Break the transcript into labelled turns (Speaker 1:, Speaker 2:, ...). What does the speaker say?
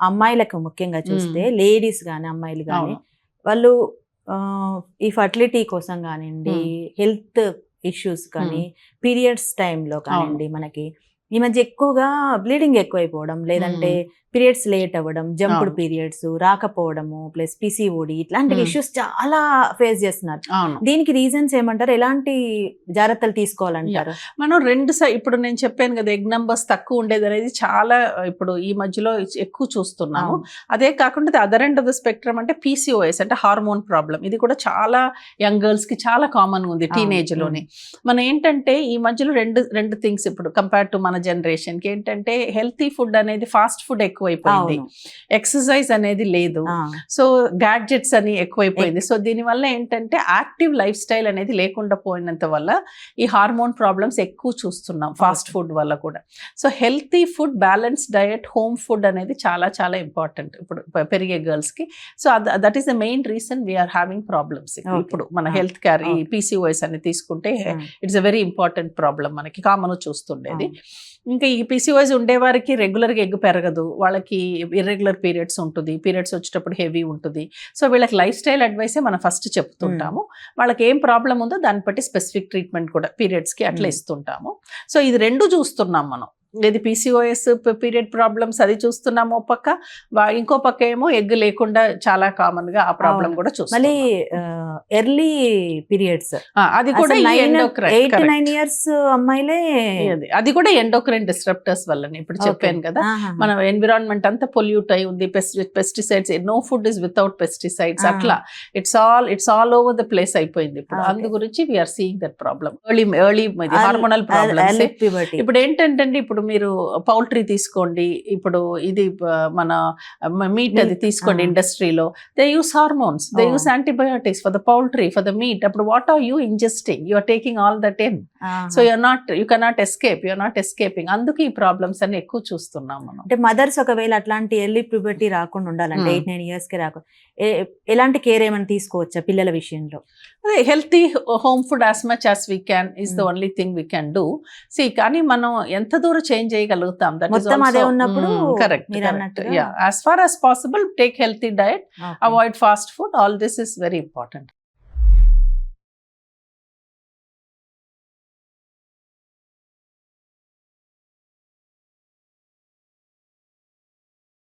Speaker 1: అమ్మాయిలకు ముఖ్యంగా చూస్తే లేడీస్ గాని అమ్మాయిలు గాని వాళ్ళు ఈ ఫర్టిలిటీ కోసం కానివ్వండి, హెల్త్ ఇష్యూస్ కానీ, పీరియడ్స్ టైంలో కానివ్వండి, మనకి ఈ మధ్య ఎక్కువగా బ్లీడింగ్ ఎక్కువైపోవడం, లేదంటే పీరియడ్స్ లేట్ అవ్వడం, జంప్డ్ పీరియడ్స్ రాకపోవడము, ప్లస్ పిసిఓడి ఇట్లాంటి ఇష్యూస్ చాలా ఫేస్ చేస్తున్నారు. దీనికి రీజన్స్ ఏమంటారు? ఎలాంటి జాగ్రత్తలు తీసుకోవాలంటారు?
Speaker 2: మనం ఇప్పుడు నేను చెప్పాను కదా, ఎగ్ నంబర్స్ తక్కువ ఉండేది అనేది చాలా ఇప్పుడు ఈ మధ్యలో ఎక్కువ చూస్తున్నాము. అదే కాకుండా other end of the spectrum అంటే పీసీఓఎస్ అంటే హార్మోన్ ప్రాబ్లం. ఇది కూడా చాలా యంగ్ గర్ల్స్ కి చాలా కామన్ ఉంది టీనేజ్ లోనే. మనం ఏంటంటే ఈ మధ్యలో రెండు థింగ్స్ ఇప్పుడు కంపేర్ టు మన జనరేషన్ కి ఏంటంటే హెల్తీ ఫుడ్ అనేది ఫాస్ట్ ఫుడ్ ఎక్కువైపోయింది, ఎక్సర్సైజ్ అనేది లేదు, సో గ్యాడ్జెట్స్ అని ఎక్కువైపోయింది. సో దీనివల్ల ఏంటంటే యాక్టివ్ లైఫ్ స్టైల్ అనేది లేకుండా పోయినంత వల్ల ఈ హార్మోన్ ప్రాబ్లమ్స్ ఎక్కువ చూస్తున్నాం ఫాస్ట్ ఫుడ్ వల్ల కూడా. So healthy food, balance diet, home food అనేది చాలా చాలా ఇంపార్టెంట్ ఇప్పుడు పెరిగే గర్ల్స్ కి. So that is the main reason we are having problems. ఇప్పుడు మన హెల్త్ కేర్ ఈ పీసీఓఎస్ అని తీసుకుంటే it's a very important problem, మనకి కామన్ చూస్తుండేది. ఇంకా ఈ పీసీఓఎస్ ఉండేవారికి రెగ్యులర్గా ఎగ్ పెరగదు, వాళ్ళకి ఇర్రెగ్యులర్ పీరియడ్స్ ఉంటుంది, పీరియడ్స్ వచ్చేటప్పుడు హెవీ ఉంటుంది. సో వీళ్ళకి లైఫ్ స్టైల్ అడ్వైసే మనం ఫస్ట్ చెప్తుంటాము. వాళ్ళకి ఏం ప్రాబ్లం ఉందో దాన్ని బట్టి స్పెసిఫిక్ ట్రీట్మెంట్ కూడా పీరియడ్స్కి అట్లా ఇస్తుంటాము. సో ఇది రెండు చూస్తున్నాం మనం, ఇది పీసీఓఎస్ పీరియడ్ ప్రాబ్లమ్స్ అది చూస్తున్నాము ఒక పక్క, ఇంకో పక్క ఏమో ఎగ్ లేకుండా చాలా కామన్ గా ఆ ప్రాబ్లం కూడా చూస్తాం.
Speaker 1: మళ్ళీ ఎర్లీ పీరియడ్స్
Speaker 2: అది కూడా
Speaker 1: 8-9 ఇయర్స్ అమ్మాయిలే,
Speaker 2: అది కూడా ఎండోక్రైన్ డిస్ట్రప్టర్స్ వల్లనే. ఇప్పుడు చెప్పాను కదా, మన ఎన్విరాన్మెంట్ అంతా పొల్యూట్ అయి ఉంది, pesticides, no food is without pesticides, అట్లా it's all over the place అయిపోయింది ఇప్పుడు. అందు గురించి we are seeing that problem, early hormonal problems. ఇప్పుడు ఏంటంటే ఇప్పుడు మీరు పౌల్ట్రీ తీసుకోండి, ఇప్పుడు ఇది మన మీట్ అది తీసుకోండి, ఇండస్ట్రీలో they use hormones, they use antibiotics for the poultry, for the meat. అప్పుడు what are you ingesting? You are taking all that in. So you cannot escaping. అందుకు ఈ ప్రాబ్లమ్స్ అన్ని ఎక్కువ చూస్తున్నాం మనం.
Speaker 1: అంటే మదర్స్ ఒకవేళ అట్లాంటి ఎర్లీ ప్యూబర్టీ రాకుండా ఉండాలంటే 8-9 ఇయర్స్ కి రాకుండా ఎలాంటి కేర్ ఏమైనా తీసుకోవచ్చా పిల్లల విషయంలో?
Speaker 2: అదే healthy home food as much as we can is the only thing we can do. సి కానీ మనం ఎంత దూరం చేంజ్ చేయగలుగుతాం, దట్ ఈస్
Speaker 1: అదే ఉన్నప్పుడు
Speaker 2: correct. As far as possible take healthy diet, avoid fast food, all this is very important.